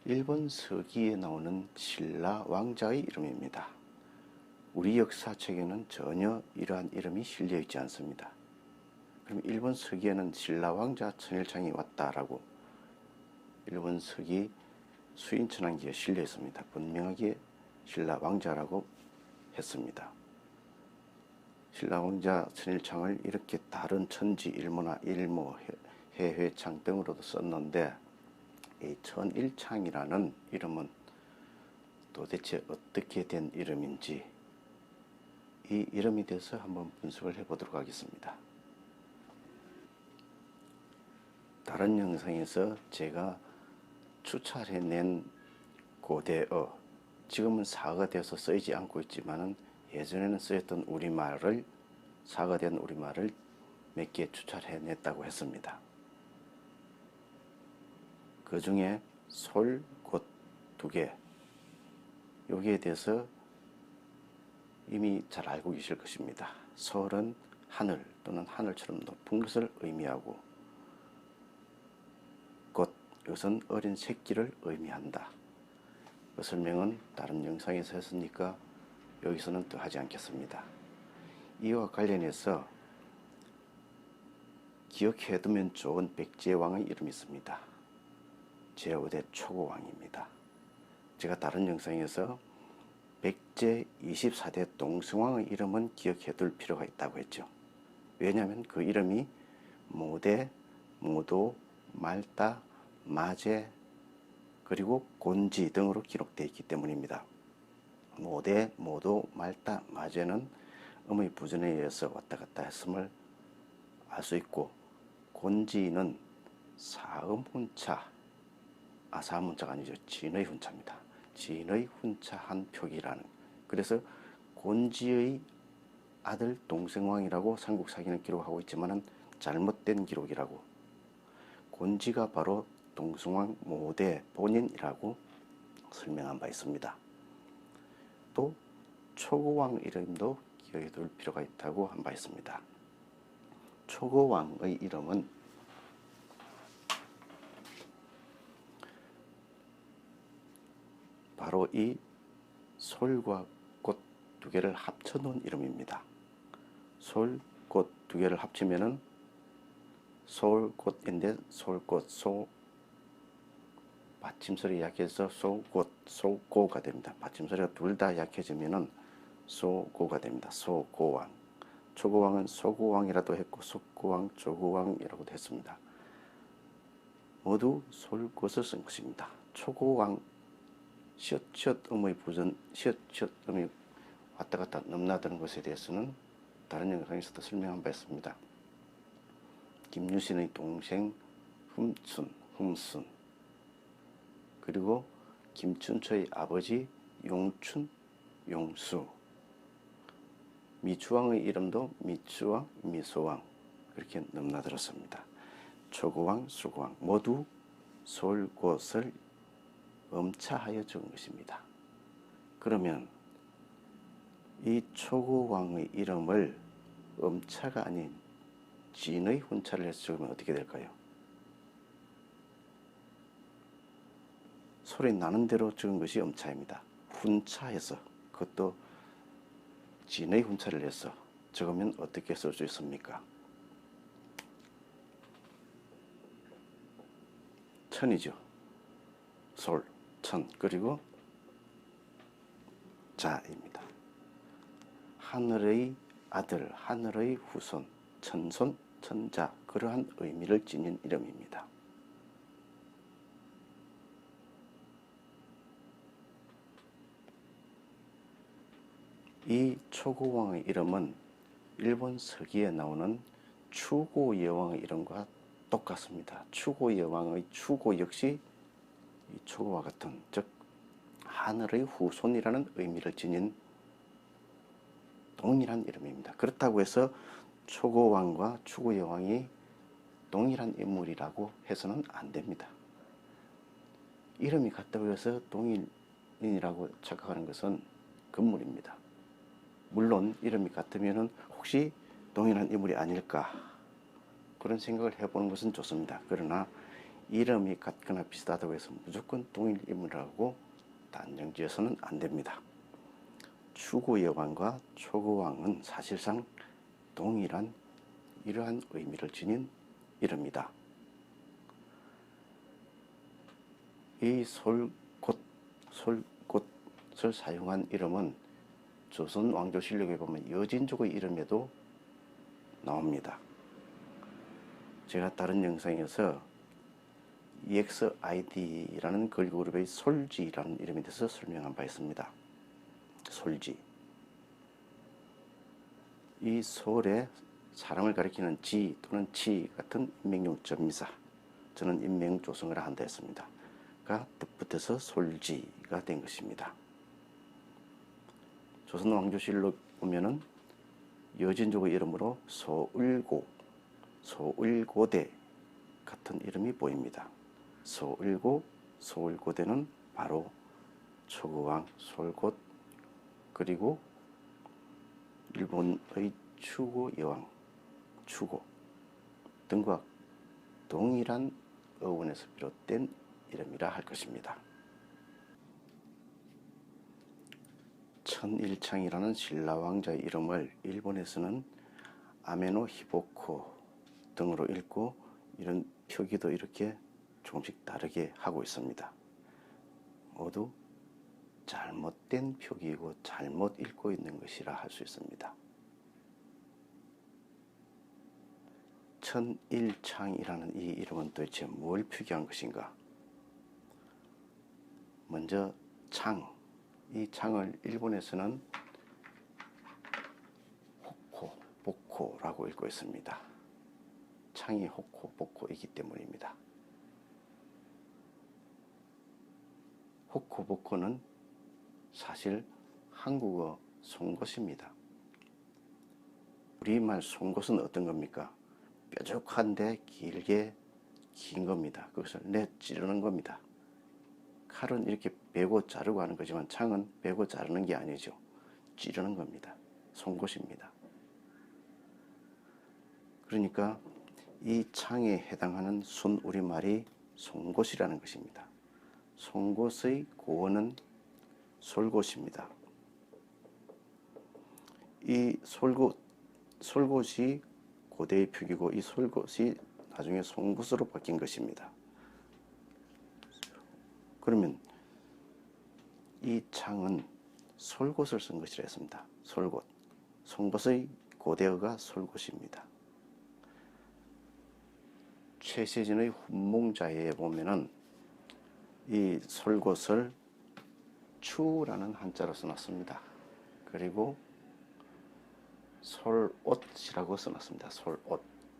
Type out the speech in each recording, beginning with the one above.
일본 서기에 나오는 신라 왕자의 이름입니다. 우리 역사책에는 전혀 이러한 이름이 실려 있지 않습니다. 그럼 일본 서기에는 신라 왕자 천일창이 왔다라고 일본 서기 수인천왕기에 실려 있습니다. 분명하게 신라 왕자라고 했습니다. 신라 왕자 천일창을 이렇게 다른 천지 일모나 일모 해회창 등으로도 썼는데 이 천일창이라는 이름은 도대체 어떻게 된 이름인지 이 이름에 대해서 한번 분석을 해보도록 하겠습니다. 다른 영상에서 제가 추찰해낸 고대어, 지금은 사어가 되어서 쓰이지 않고 있지만 예전에는 쓰였던 우리말을, 사어가 된 우리말을 몇 개 추찰해냈다고 했습니다. 그 중에 솔, 곶 두 개, 여기에 대해서 이미 잘 알고 계실 것입니다. 솔은 하늘 또는 하늘처럼 높은 것을 의미하고, 곶, 이것은 어린 새끼를 의미한다. 그 설명은 다른 영상에서 했으니까 여기서는 또 하지 않겠습니다. 이와 관련해서 기억해두면 좋은 백제왕의 이름이 있습니다. 제5대 초고왕입니다. 제가 다른 영상에서 백제 24대 동승왕의 이름은 기억해둘 필요가 있다고 했죠. 왜냐하면 그 이름이 모대, 모도, 말다, 마제, 그리고 곤지 등으로 기록되어 있기 때문입니다. 모대, 모도, 말다, 마제는 음의 부전에 의해서 왔다 갔다 했음을 알 수 있고, 곤지는 사음 훈차, 사음 훈차가 아니죠. 진의 훈차입니다. 진의 훈차한 표기라는, 그래서 곤지의 아들 동생왕이라고 삼국사기는 기록하고 있지만 잘못된 기록이라고, 곤지가 바로 동승왕 모대 본인이라고 설명한 바 있습니다. 또 초고왕 이름도 기억해 둘 필요가 있다고 한 바 있습니다. 초고왕의 이름은 바로 이 솔과 곶 두 개를 합쳐놓은 이름입니다. 솔, 곶 두 개를 합치면은 솔곶인데 솔곶, 소 받침소리 약해서 소곶, 소고가 됩니다. 받침소리가 둘 다 약해지면은 소고가 됩니다. 소고왕. 초고왕은 소고왕이라도 했고 소고왕, 조고왕이라고도 했습니다. 모두 솔곶을 쓴 것입니다. 초고왕, 시옷 음의 부전, 시옷 음이 왔다 갔다 넘나드는 것에 대해서는 다른 영상에서도 설명한 바 있습니다. 김유신의 동생 훔순, 그리고 김춘초의 아버지 용춘, 용수, 미추왕의 이름도 미추왕, 미소왕, 그렇게 넘나들었습니다. 초고왕, 수고왕 모두 솔곶을 음차하여 적은 것입니다. 그러면 이 초고왕의 이름을 음차가 아닌 진의 훈차를 해서 적으면 어떻게 될까요? 소리 나는 대로 적은 것이 음차입니다. 훈차해서, 그것도 진의 훈차를 해서 적으면 어떻게 쓸 수 있습니까? 천이죠. 솔, 천, 그리고 자입니다. 하늘의 아들, 하늘의 후손, 천손, 천자, 그러한 의미를 지닌 이름입니다. 이 초고왕의 이름은 일본 서기에 나오는 추고여왕의 이름과 똑같습니다. 추고여왕의 추고 역시 이 초고와 같은, 즉 하늘의 후손이라는 의미를 지닌 동일한 이름입니다. 그렇다고 해서 초고왕과 추고여왕이 동일한 인물이라고 해서는 안 됩니다. 이름이 같다고 해서 동일인이라고 착각하는 것은 금물입니다. 물론 이름이 같으면 혹시 동일한 인물이 아닐까, 그런 생각을 해보는 것은 좋습니다. 그러나 이름이 같거나 비슷하다고 해서 무조건 동일 인물이라고 단정지어서는 안 됩니다. 추구여왕과 초구왕은 사실상 동일한 이러한 의미를 지닌 이름이다. 이 솔곳을 사용한 이름은 조선 왕조실록에 보면 여진족의 이름에도 나옵니다. 제가 다른 영상에서 EXID라는 걸그룹의 솔지라는 이름에 대해서 설명한 바 있습니다. 솔지. 이 솔에 사람을 가리키는 지 또는 치 같은 인명용점미사, 저는 인명조성을 한다 했습니다. 가 뜻붙여서 솔지가 된 것입니다. 조선 왕조실록 보면은 여진족의 이름으로 소을고, 소을고대 같은 이름이 보입니다. 소을고, 소을고대는 바로 초구왕 솔곳, 그리고 일본의 추구여왕, 추고 등과 동일한 어원에서 비롯된 이름이라 할 것입니다. 천일창이라는 신라 왕자의 이름을 일본에서는 아메노 히보코 등으로 읽고, 이런 표기도 이렇게 조금씩 다르게 하고 있습니다. 모두 잘못된 표기이고 잘못 읽고 있는 것이라 할 수 있습니다. 천일창이라는 이 이름은 도대체 뭘 표기한 것인가? 먼저 창, 이 창을 일본에서는 호코, 보코라고 읽고 있습니다. 창이 호코, 보코이기 때문입니다. 호코, 보코는 사실 한국어 송곳입니다. 우리말 송곳은 어떤 겁니까? 뾰족한데 길게 긴 겁니다. 그것을 찌르는 겁니다. 칼은 이렇게 베고 자르고 하는 거지만 창은 베고 자르는 게 아니죠. 찌르는 겁니다. 송곳입니다. 그러니까 이 창에 해당하는 순우리말이 송곳이라는 것입니다. 송곳의 고어는 솔곳입니다. 이 솔곳이 고대의 표기고, 이 솔곳이 나중에 송곳으로 바뀐 것입니다. 그러면 이 창은 솔곳을 쓴 것이라 했습니다. 솔곳. 송곳의 고대어가 솔곳입니다. 최세진의 훈몽자에 보면은 이 솔곳을 추라는 한자로 써놨습니다. 그리고 솔옷이라고 써놨습니다.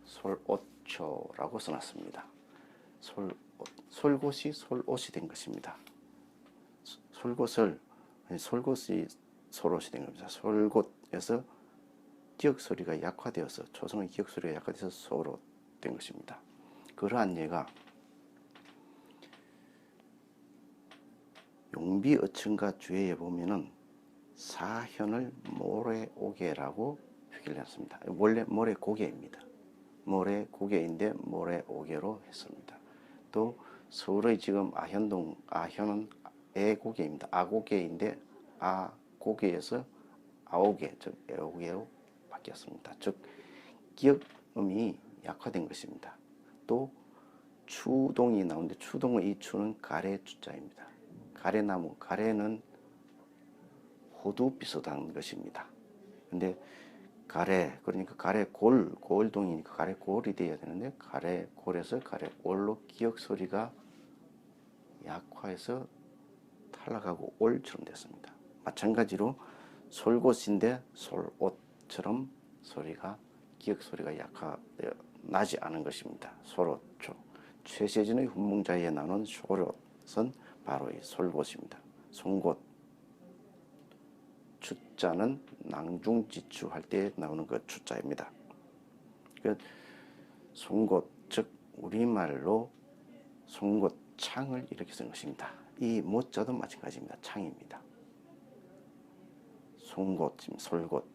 솔옷초라고 써놨습니다. 솔곳이 솔옷이 된 것입니다. 솔곳이 솔옷이 된 겁니다. 솔곳에서 기역소리가 약화되어서, 조성의 기역소리가 약화돼서 소로 된 것입니다. 그러한 예가 용비어천가 주에에 보면은 사현을 모래오개라고 표기를 했습니다. 원래 모래고개입니다. 모래고개인데 모래오개로 했습니다. 또 서울의 지금 아현동, 아현은 애고개입니다. 아고개인데 아고개에서 아오개, 즉 애오개로 바뀌었습니다. 즉 기역음이 약화된 것입니다. 또 추동이 나오는데 추동의 이 추는 가래 추자입니다. 가래나무, 가래는 호두 비슷한 것입니다. 근데 가래, 그러니까 가래골, 골동이니까 가래골이 되어야 되는데 가래골에서 가래올로 기역소리가 약화해서 탈락하고 올처럼 됐습니다. 마찬가지로 솔곳인데 솔옷처럼 소리가, 기역소리가 약화되어 나지 않은 것입니다. 솔옷초. 최세진의 훈몽자에 나오는 솔옷은 바로 이 솔곳입니다. 송곳. 추자는 낭중지추 할 때 나오는 그 추자입니다. 그 송곳, 즉 우리말로 송곳, 창을 이렇게 쓴 것입니다. 이 모자도 마찬가지입니다. 창입니다. 송곳, 솔곳.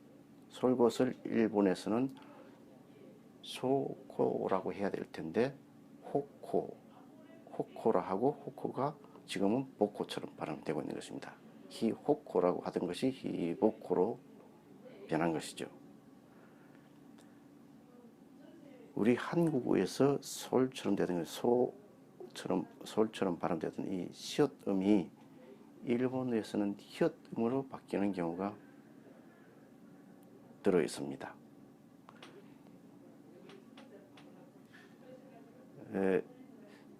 솔곳을 일본에서는 소코라고 해야 될 텐데 호코, 호코라 하고 호코가 지금은 복코처럼 발음되고 있는 것입니다. 히호코라고 하던 것이 히복코로 변한 것이죠. 우리 한국어에서 솔처럼 되던 솔처럼 발음되던 이 시옷음이 일본어에서는 히읗음으로 바뀌는 경우가 들어 있습니다.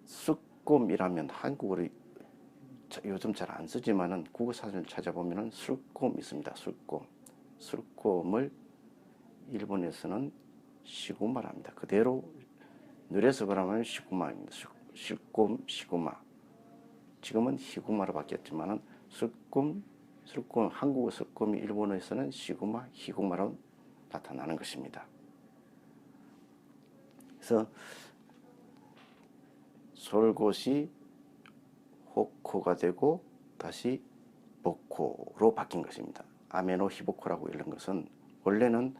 술꼼이라면 한국어를 요즘 잘 안 쓰지만은 국어사전을 찾아보면은 술꼼 있습니다. 술꼼을 일본에서는 시구마랍니다. 그대로 느려서 말하면 시구마입니다. 시구마. 지금은 히구마로 바뀌었지만은 술꼼, 한국어 술꼼이 일본어에서는 시구마, 히구마로 나타나는 것입니다. 그래서 솔곳이 호코가 되고 다시 복코로 바뀐 것입니다. 아메노 히보코라고 읽는 것은 원래는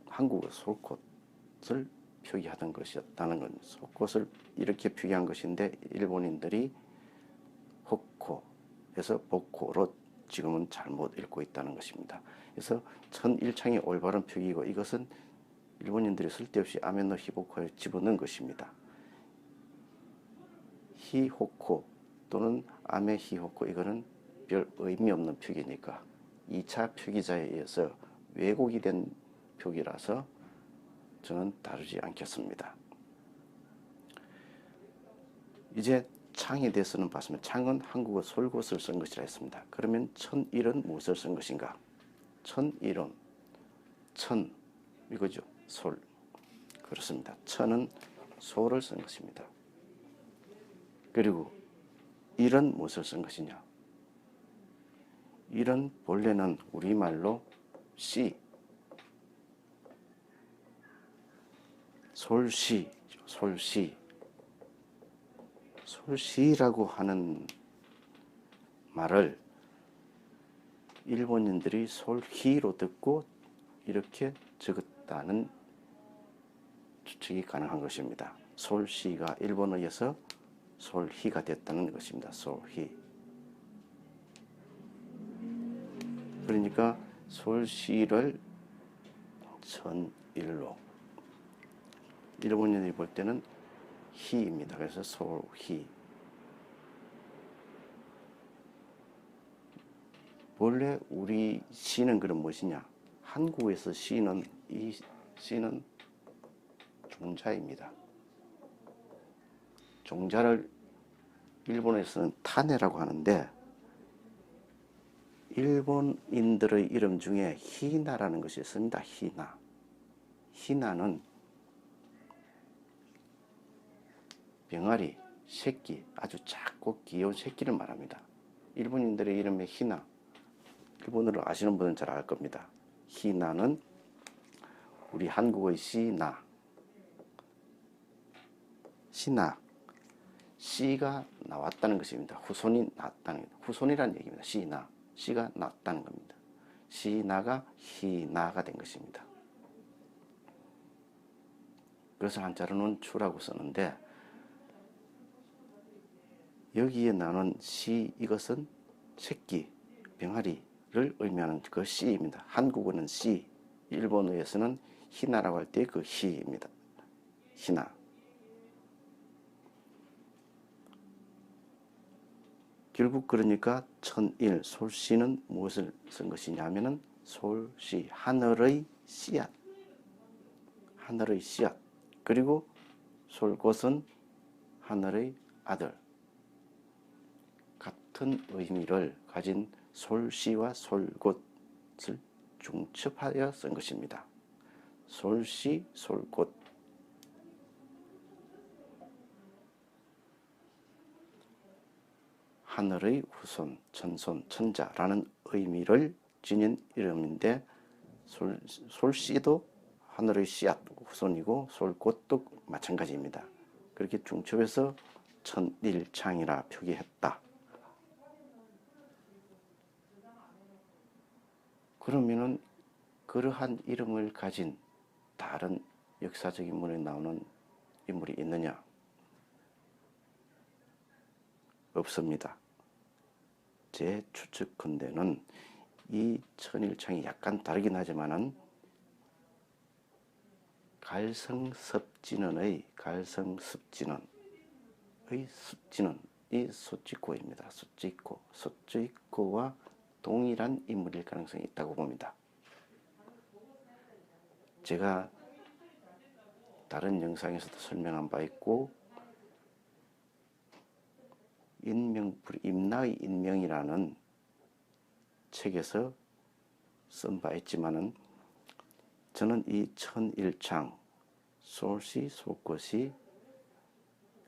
한국어 솔꽃을 표기하던 것이었다는 건 솔꽃을 이렇게 표기한 것인데 일본인들이 호코에서 복코로 지금은 잘못 읽고 있다는 것입니다. 그래서 천일창이 올바른 표기이고 이것은 일본인들이 쓸데없이 아메노 히보코에 집어넣은 것입니다. 히호코 또는 아메 히호코 이거는 별 의미 없는 표기니까 2차 표기자에 의해서 왜곡이 된 표기라서 저는 다루지 않겠습니다. 이제 창에 대해서는 봤습니다. 창은 한국어 솔곳을 쓴 것이라 했습니다. 그러면 천일은 무엇을 쓴 것인가? 천일은 천 이거죠. 솔. 그렇습니다. 천은 소를 쓴 것입니다. 그리고 일은 무엇을 쓴 것이냐? 일은 본래는 우리말로 시, 솔시라고 하는 말을 일본인들이 솔히로 듣고 이렇게 적었다는 추측이 가능한 것입니다. 솔시가 일본어에서 솔히가 됐다는 것입니다. 솔히. 그러니까 솔시를 천일로 일본인들이 볼 때는 히입니다. 그래서 솔히. 원래 우리 시는 그럼 무엇이냐? 한국에서 시는 이 시는 종자입니다. 종자를 일본에서는 타네라고 하는데 일본인들의 이름 중에 히나라는 것이 있습니다. 히나. 히나는 병아리, 새끼, 아주 작고 귀여운 새끼를 말합니다. 일본인들의 이름에 히나, 일본어를 아시는 분은 잘 알 겁니다. 히나는 우리 한국의 시나, 씨가 나왔다는 것입니다. 후손이 났다는, 후손이라는 얘기입니다. 씨가 났다는 겁니다. 시나가 히나가 된 것입니다. 그래서 한자로는 추라고 쓰는데 여기에 나오는 시 이것은 새끼, 병아리를 의미하는 그 씨입니다. 한국어는 씨, 일본어에서는 히나라고 할 때 그 히입니다. 히나. 결국 그러니까 천일, 솔씨는 무엇을 쓴 것이냐 하면은 솔씨, 하늘의 씨앗. 하늘의 씨앗. 그리고 솔곳은 하늘의 아들. 같은 의미를 가진 솔씨와 솔곳을 중첩하여 쓴 것입니다. 솔씨, 솔곳. 하늘의 후손, 천손, 천자라는 의미를 지닌 이름인데 솔씨도 하늘의 씨앗 후손이고 솔꽃도 마찬가지입니다. 그렇게 중첩해서 천일창이라 표기했다. 그러면은 그러한 이름을 가진 다른 역사적인 인물에 나오는 인물이 있느냐? 없습니다. 제 추측컨대는 이 천일창이 약간 다르긴 하지만은 갈성섭진원의 습진원이 소찌코입니다. 소찌코와 동일한 인물일 가능성이 있다고 봅니다. 제가 다른 영상에서도 설명한 바 있고 임나의 인명이라는 책에서 쓴 바 있지만은 저는 이 천일창 솔시 속것이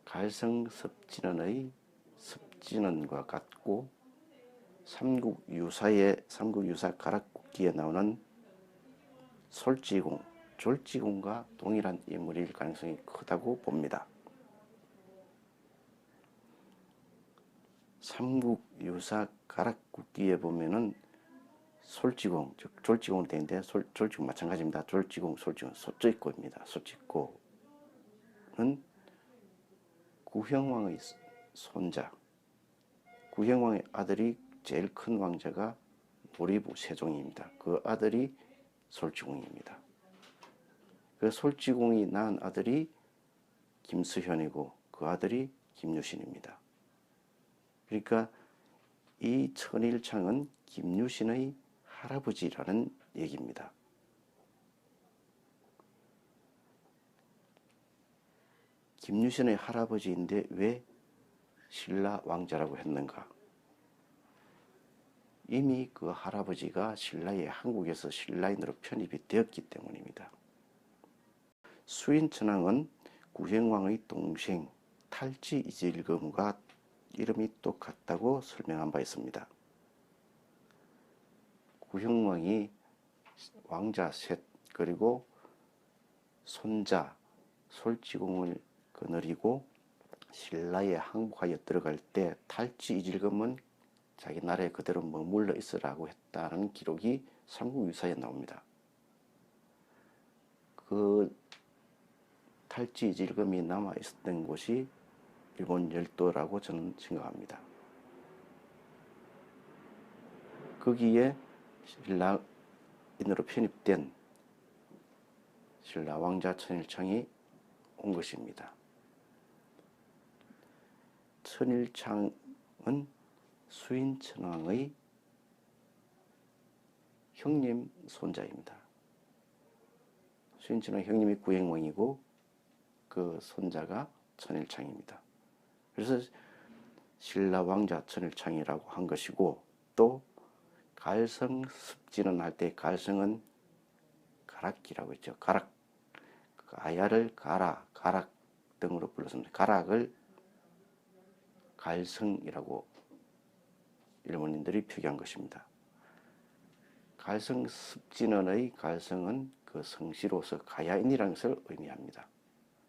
갈성섭진원의 습진원과 같고 삼국유사 가락국기에 나오는 솔지공, 졸지공과 동일한 인물일 가능성이 크다고 봅니다. 삼국유사 가락국기에 보면은 솔지공, 즉 졸지공으로 되어 있는데 졸지공 마찬가지입니다. 졸지공, 솔지공, 소찌코입니다. 소찌코는 구형왕의 손자, 구형왕의 아들이 제일 큰 왕자가 노리부 세종입니다. 그 아들이 솔지공입니다. 그 솔지공이 낳은 아들이 김수현이고 그 아들이 김유신입니다. 그러니까 이 천일창은 김유신의 할아버지라는 얘기입니다. 김유신의 할아버지인데 왜 신라 왕자라고 했는가? 이미 그 할아버지가 한국에서 신라인으로 편입이 되었기 때문입니다. 수인천왕은 구형왕의 동생 탈지이질금과 이름이 똑같다고 설명한 바 있습니다. 구형왕이 왕자 셋 그리고 손자 솔지공을 거느리고 신라에 항복하여 들어갈 때 탈지이질금은 자기 나라에 그대로 머물러 있으라고 했다는 기록이 삼국유사에 나옵니다. 그 탈지이질금이 남아 있었던 곳이 일본 열도라고 저는 생각합니다. 거기에 신라인으로 편입된 신라 왕자 천일창이 온 것입니다. 천일창은 수인천왕의 형님 손자입니다. 수인천왕 형님이 구형왕이고 그 손자가 천일창입니다. 그래서 신라 왕자 천일창이라고 한 것이고 또 갈성습진원 할 때 갈성은 가락기라고 했죠. 가락, 아야를 가락 등으로 불렀습니다. 가락을 갈성이라고 일본인들이 표기한 것입니다. 갈성습진원의 갈성은 그 성씨로서 가야인이라는 것을 의미합니다.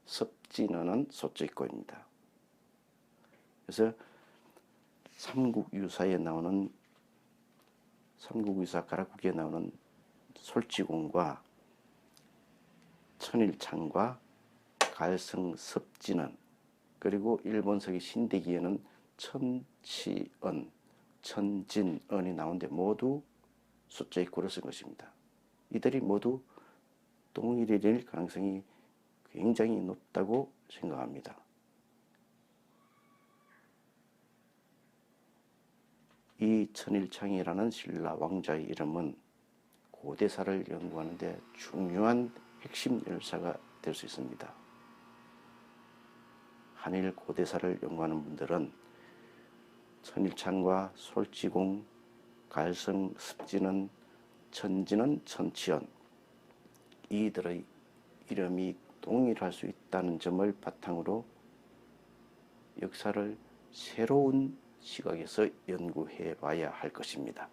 습진원은 소찌코입니다. 그래서 삼국유사 가락국기에 나오는 솔지공과 천일창과 갈성습진원 그리고 일본서기 신대기에는 천치언, 천진언이 나오는데 모두 소찌코를 쓴 것입니다. 이들이 모두 동일일 가능성이 굉장히 높다고 생각합니다. 이 천일창이라는 신라 왕자의 이름은 고대사를 연구하는 데 중요한 핵심 열사가 될 수 있습니다. 한일 고대사를 연구하는 분들은 천일창과 솔지공, 갈성, 습진원, 천진원, 천치연 이들의 이름이 동일할 수 있다는 점을 바탕으로 역사를 새로운 시각에서 연구해 봐야 할 것입니다.